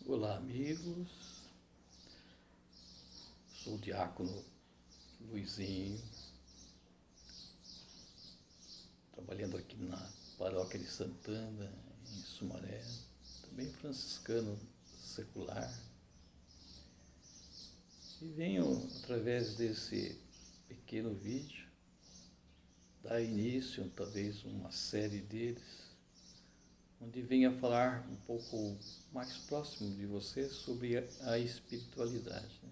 Olá, amigos. Sou o diácono Luizinho, trabalhando aqui na paróquia de Santana, em Sumaré, também franciscano secular. E venho, através desse pequeno vídeo, dar início, talvez, uma série deles, onde venha falar um pouco mais próximo de você sobre a espiritualidade, né?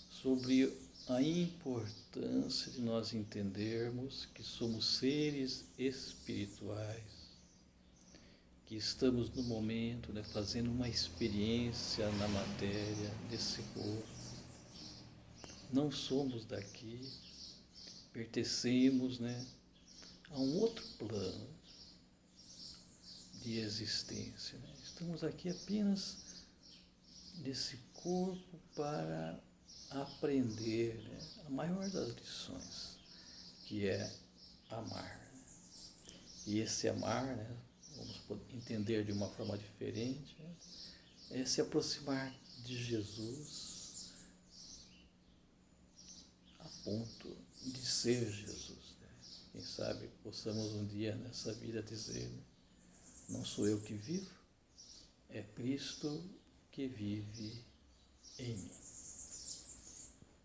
Sobre a importância de nós entendermos que somos seres espirituais, que estamos no momento, né, fazendo uma experiência na matéria desse corpo. Não somos daqui, pertencemos, né, a um outro plano de existência, né? Estamos aqui apenas nesse corpo para aprender, né, a maior das lições, que é amar. E esse amar, né, vamos entender de uma forma diferente, né, é se aproximar de Jesus a ponto de ser Jesus, né? Quem sabe possamos um dia nessa vida dizer, né, não sou eu que vivo, é Cristo que vive em mim.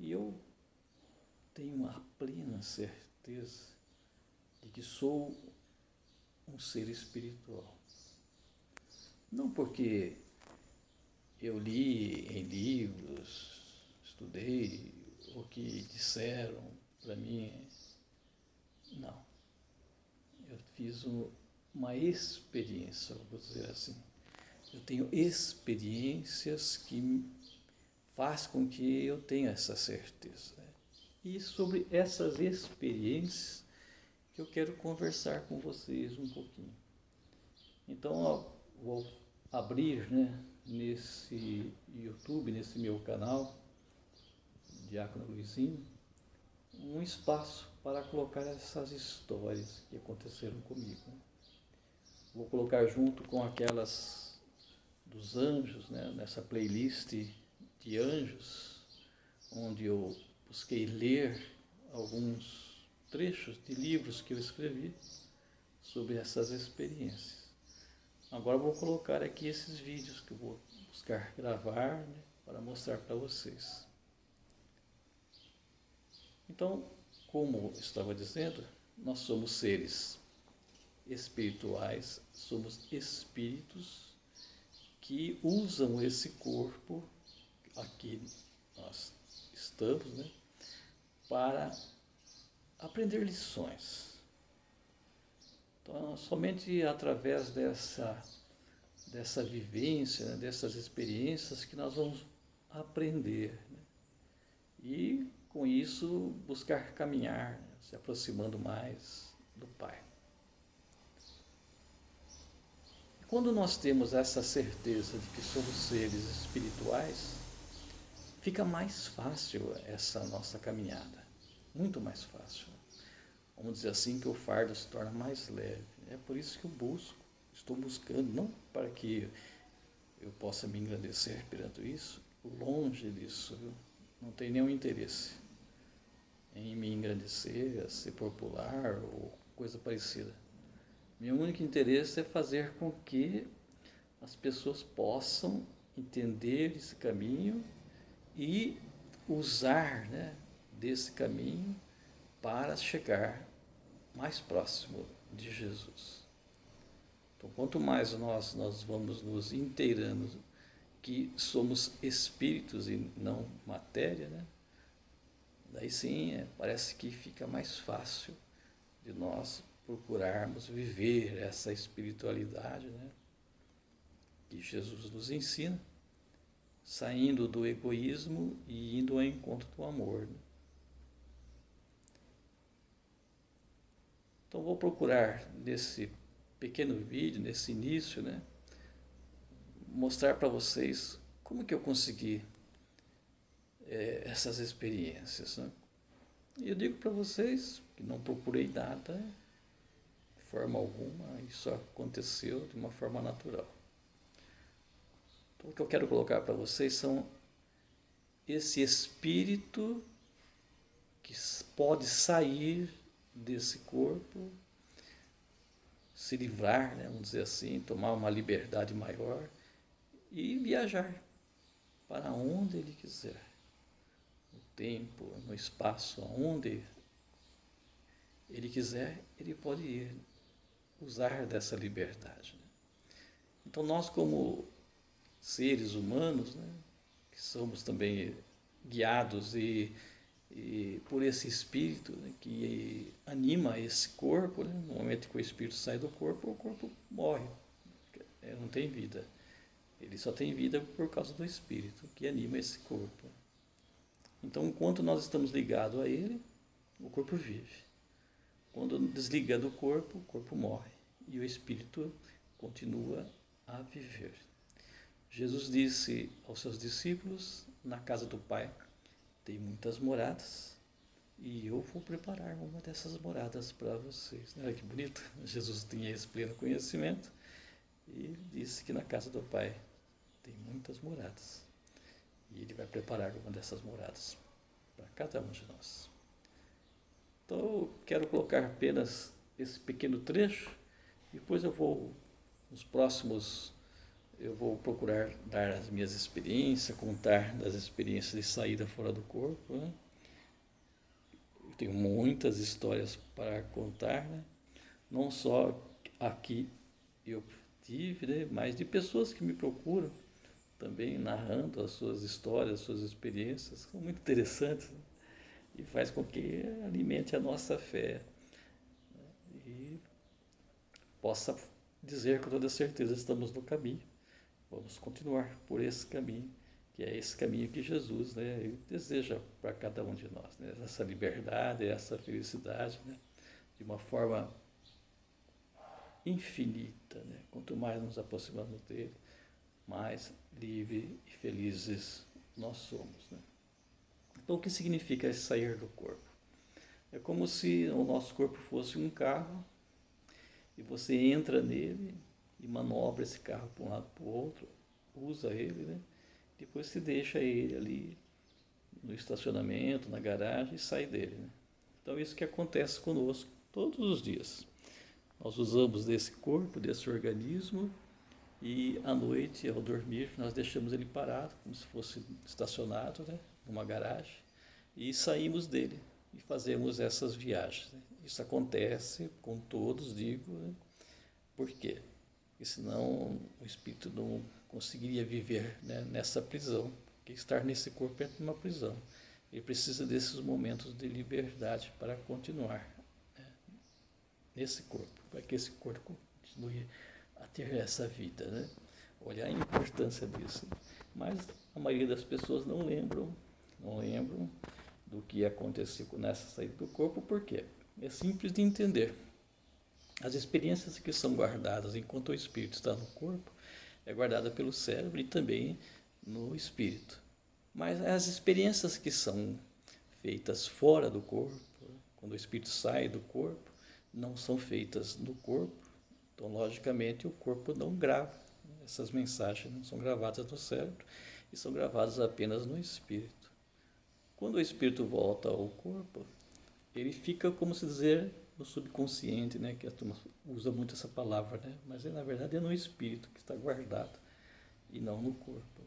E eu tenho a plena certeza de que sou um ser espiritual. Não porque eu li em livros, estudei, ou que disseram para mim. Não. Eu fiz uma experiência, vou dizer assim. Eu tenho experiências que faz com que eu tenha essa certeza. E sobre essas experiências que eu quero conversar com vocês um pouquinho. Então, eu vou abrir, né, nesse YouTube, nesse meu canal, Diácono Luizinho, um espaço para colocar essas histórias que aconteceram comigo. Vou colocar junto com aquelas dos anjos, né, nessa playlist de anjos, onde eu busquei ler alguns trechos de livros que eu escrevi sobre essas experiências. Agora vou colocar aqui esses vídeos que eu vou buscar gravar, né, para mostrar para vocês. Então, como estava dizendo, nós somos seres espirituais, somos espíritos que usam esse corpo, aqui nós estamos, né, para aprender lições. Então, somente através dessa vivência, né, dessas experiências que nós vamos aprender, né? E com isso buscar caminhar, né, se aproximando mais do Pai. Quando nós temos essa certeza de que somos seres espirituais, fica mais fácil essa nossa caminhada, muito mais fácil. Vamos dizer assim que o fardo se torna mais leve. É por isso que eu estou buscando, não para que eu possa me engrandecer perante isso, longe disso, viu? Não tenho nenhum interesse em me engrandecer, ser popular ou coisa parecida. Meu único interesse é fazer com que as pessoas possam entender esse caminho e usar, né, desse caminho para chegar mais próximo de Jesus. Então, quanto mais nós vamos nos inteirando que somos espíritos e não matéria, né, daí sim, parece que fica mais fácil de nós procurarmos viver essa espiritualidade, né, que Jesus nos ensina, saindo do egoísmo e indo ao encontro do amor, né? Então vou procurar nesse pequeno vídeo, nesse início, né, mostrar para vocês como que eu consegui essas experiências, né? E eu digo para vocês que não procurei nada de forma alguma, isso aconteceu de uma forma natural. Então, o que eu quero colocar para vocês são esse espírito que pode sair desse corpo, se livrar, né, vamos dizer assim, tomar uma liberdade maior e viajar para onde ele quiser, no tempo, no espaço, aonde ele quiser, ele pode ir, usar dessa liberdade. Então nós, como seres humanos, né, que somos também guiados e por esse espírito, né, que anima esse corpo, né, no momento que o espírito sai do corpo, o corpo morre, não tem vida. Ele só tem vida por causa do espírito que anima esse corpo. Então, enquanto nós estamos ligados a ele, o corpo vive. Quando desliga do corpo, o corpo morre e o espírito continua a viver. Jesus disse aos seus discípulos: na casa do Pai tem muitas moradas e eu vou preparar uma dessas moradas para vocês. Olha que bonito. Jesus tinha esse pleno conhecimento e disse que na casa do Pai tem muitas moradas e ele vai preparar uma dessas moradas para cada um de nós. Então eu quero colocar apenas esse pequeno trecho, depois nos próximos, eu vou procurar dar as minhas experiências, contar das experiências de saída fora do corpo, né? Eu tenho muitas histórias para contar, né? Não só aqui eu tive, né? Mas de pessoas que me procuram também narrando as suas histórias, as suas experiências, são muito interessantes, né? E faz com que alimente a nossa fé, né? E possa dizer com toda certeza: estamos no caminho, vamos continuar por esse caminho, que é esse caminho que Jesus, né, deseja para cada um de nós, né? Essa liberdade, essa felicidade, né? De uma forma infinita, né? Quanto mais nos aproximamos dele, mais livres e felizes nós somos, né? Então, o que significa esse sair do corpo? É como se o nosso corpo fosse um carro e você entra nele e manobra esse carro para um lado para o outro, usa ele, né? Depois se deixa ele ali no estacionamento, na garagem, e sai dele, né? Então, isso que acontece conosco todos os dias. Nós usamos desse corpo, desse organismo, e à noite, ao dormir, nós deixamos ele parado, como se fosse estacionado, né, numa garagem, e saímos dele e fazemos essas viagens, né? Isso acontece com todos, digo, né? Por quê? Porque senão o espírito não conseguiria viver, né, nessa prisão, porque estar nesse corpo é uma prisão. Ele precisa desses momentos de liberdade para continuar, né, nesse corpo, para que esse corpo continue a ter essa vida, né? Olha a importância disso. Mas a maioria das pessoas não lembram do que aconteceu nessa saída do corpo. Por quê? É simples de entender. As experiências que são guardadas enquanto o espírito está no corpo é guardada pelo cérebro e também no espírito. Mas as experiências que são feitas fora do corpo, quando o espírito sai do corpo, não são feitas no corpo. Então, logicamente, o corpo não grava. Essas mensagens não são gravadas no cérebro e são gravadas apenas no espírito. Quando o espírito volta ao corpo, ele fica, como se dizer, no subconsciente, né? Que a turma usa muito essa palavra, né? Mas na verdade é no espírito que está guardado e não no corpo.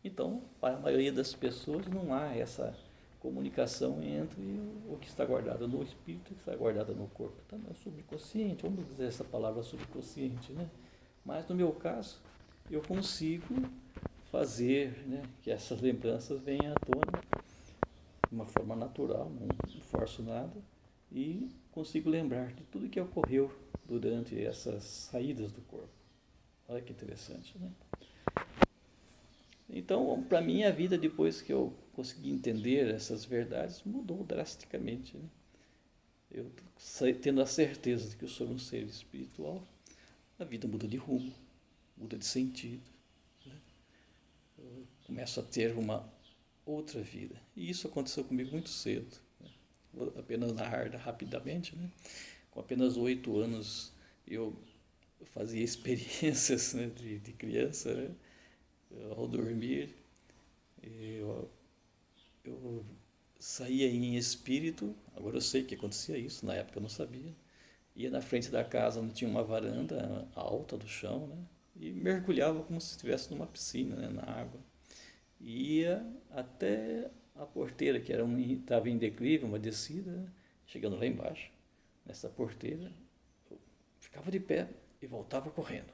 Então, para a maioria das pessoas não há essa comunicação entre o que está guardado no espírito e o que está guardado no corpo. Está no subconsciente, vamos dizer essa palavra subconsciente, né? Mas no meu caso, eu consigo fazer, né, que essas lembranças venham à tona de uma forma natural, não forço nada, e consigo lembrar de tudo que ocorreu durante essas saídas do corpo. Olha que interessante, né? Então, para mim, a vida, depois que eu consegui entender essas verdades, mudou drasticamente, né? Eu tendo a certeza de que eu sou um ser espiritual, a vida muda de rumo, muda de sentido, né? Eu começo a ter uma outra vida. E isso aconteceu comigo muito cedo, né? Vou apenas narrar rapidamente, né? Com apenas 8 anos, eu fazia experiências, né, de criança, né? ao dormir, eu saía em espírito, agora eu sei que acontecia isso, na época eu não sabia, ia na frente da casa onde tinha uma varanda alta do chão, né? E mergulhava como se estivesse numa piscina, né? Na água. Ia até a porteira, que estava em declive, uma descida, né? Chegando lá embaixo, nessa porteira, eu ficava de pé e voltava correndo.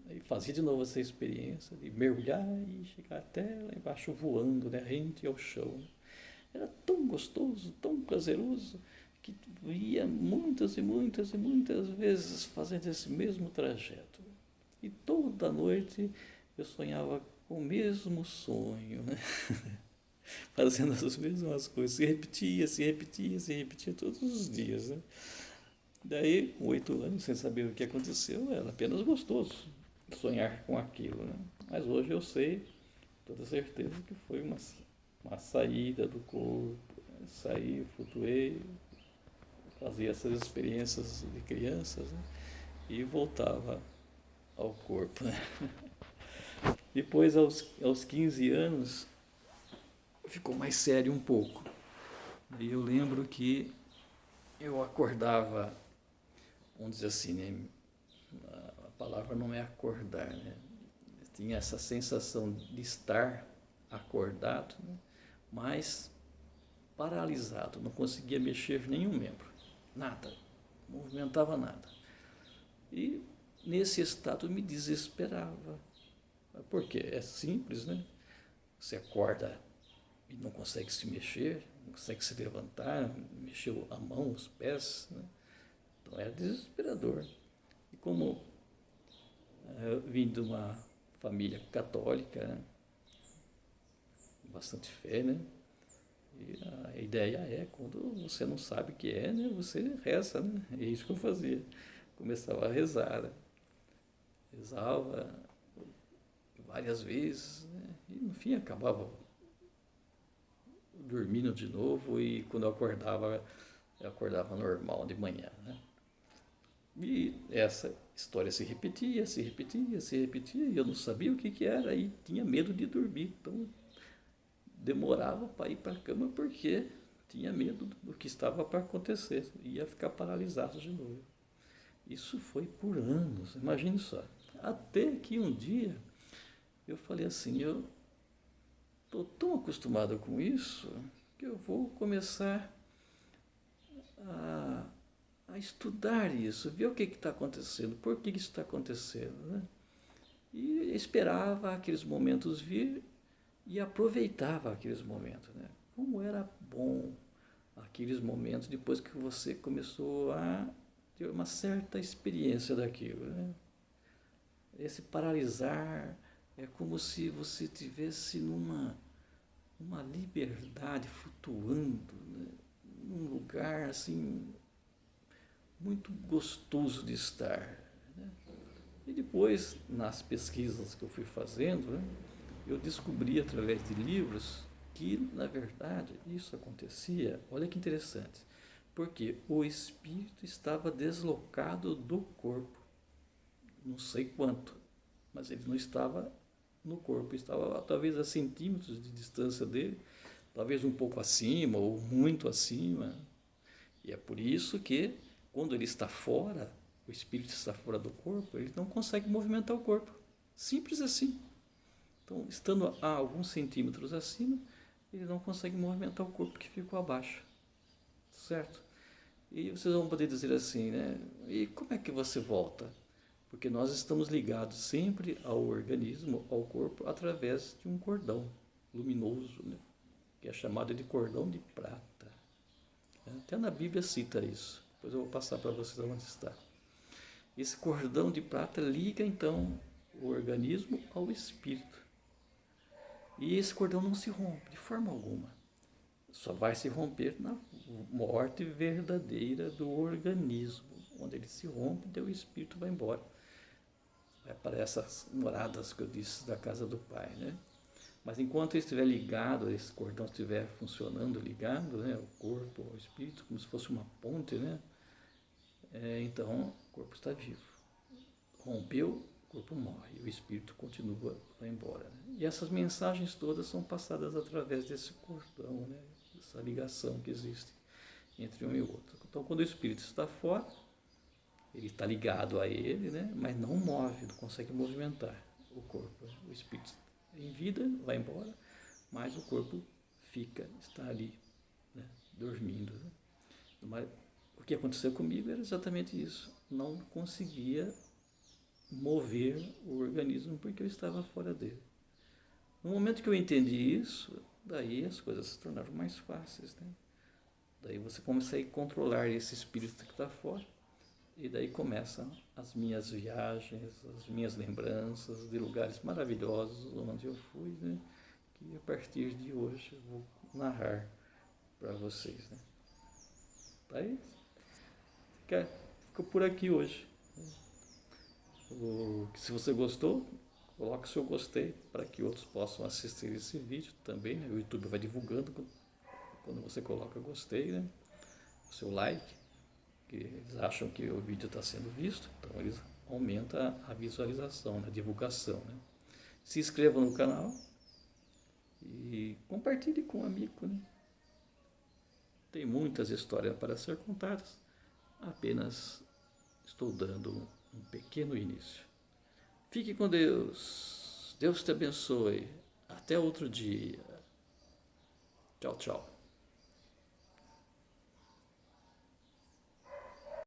Aí fazia de novo essa experiência de mergulhar e chegar até lá embaixo voando, né? Rente ao chão. Era tão gostoso, tão prazeroso, que ia muitas e muitas e muitas vezes fazendo esse mesmo trajeto. E toda noite eu sonhava com o mesmo sonho, né? Fazendo as mesmas coisas. Se repetia, se repetia, se repetia todos os dias. Né? Daí, com 8 anos, sem saber o que aconteceu, era apenas gostoso sonhar com aquilo. Né? Mas hoje eu sei, toda certeza, que foi uma saída do corpo. Saí, flutuei, fazia essas experiências de crianças, né? E voltava ao corpo. Né? Depois, aos 15 anos, ficou mais sério um pouco. E eu lembro que eu acordava, vamos dizer assim, né? A palavra não é acordar, né? Tinha essa sensação de estar acordado, né? Mas paralisado, não conseguia mexer nenhum membro, nada, não movimentava nada. E nesse estado me desesperava. Por quê? É simples, né? Você acorda e não consegue se mexer, não consegue se levantar, mexeu a mão, os pés, né? Então era desesperador. E como eu vim de uma família católica, né? Bastante fé, né? E a ideia é, quando você não sabe o que é, né? Você reza, né? É isso que eu fazia. Começava a rezar, né? Rezava várias vezes, né? E no fim acabava dormindo de novo e quando eu acordava normal de manhã, né? E essa história se repetia, se repetia, se repetia, e eu não sabia o que era e tinha medo de dormir. Então demorava para ir para a cama porque tinha medo do que estava para acontecer, ia ficar paralisado de novo. Isso foi por anos, imagine só. Até que um dia eu falei assim, eu estou tão acostumado com isso que eu vou começar a, a estudar isso, ver o que está acontecendo, por que isso está acontecendo. Né? E esperava aqueles momentos vir e aproveitava aqueles momentos. Né? Como era bom aqueles momentos depois que você começou a ter uma certa experiência daquilo. Né? Esse paralisar é como se você estivesse uma liberdade flutuando, né? Num lugar assim muito gostoso de estar. Né? E depois, nas pesquisas que eu fui fazendo, né, eu descobri através de livros que, na verdade, isso acontecia, olha que interessante, porque o espírito estava deslocado do corpo, não sei quanto, mas ele não estava no corpo, estava talvez a centímetros de distância dele, talvez um pouco acima ou muito acima. E é por isso que, quando ele está fora, o espírito está fora do corpo, ele não consegue movimentar o corpo. Simples assim. Então, estando a alguns centímetros acima, ele não consegue movimentar o corpo que ficou abaixo. Certo? E vocês vão poder dizer assim, né? E como é que você volta? Porque nós estamos ligados sempre ao organismo, ao corpo, através de um cordão luminoso, né? Que é chamado de cordão de prata. Até na Bíblia cita isso. Depois eu vou passar para vocês onde está. Esse cordão de prata liga, então, o organismo ao espírito. E esse cordão não se rompe de forma alguma. Só vai se romper na morte verdadeira do organismo. Onde ele se rompe, daí o espírito vai embora. Vai para essas moradas que eu disse da casa do Pai, né? Mas enquanto ele estiver ligado, esse cordão estiver funcionando, ligado, né, o corpo ao espírito, como se fosse uma ponte, né? Então o corpo está vivo. Rompeu, corpo morre, o espírito continua, vai embora. Né? E essas mensagens todas são passadas através desse cordão, né? Essa ligação que existe entre um e outro. Então, quando o espírito está fora, ele está ligado a ele, né? Mas não move, não consegue movimentar o corpo. O espírito em vida vai embora, mas o corpo está ali, né? Dormindo. Né? Mas o que aconteceu comigo era exatamente isso. Não conseguia mover o organismo porque eu estava fora dele. No momento que eu entendi isso, daí as coisas se tornaram mais fáceis, né? Daí você consegue controlar esse espírito que está fora. E daí começam as minhas viagens, as minhas lembranças de lugares maravilhosos onde eu fui, né? Que a partir de hoje eu vou narrar para vocês, né? Daí fica por aqui hoje. Se você gostou, coloque seu gostei para que outros possam assistir esse vídeo também, né? O YouTube vai divulgando quando você coloca gostei, né? O seu like, que eles acham que o vídeo está sendo visto, então eles aumentam a visualização, a divulgação, né? Se inscreva no canal e compartilhe com um amigo, né? Tem muitas histórias para ser contadas, apenas estou dando um pequeno início. Fique com Deus. Deus te abençoe. Até outro dia. Tchau, tchau.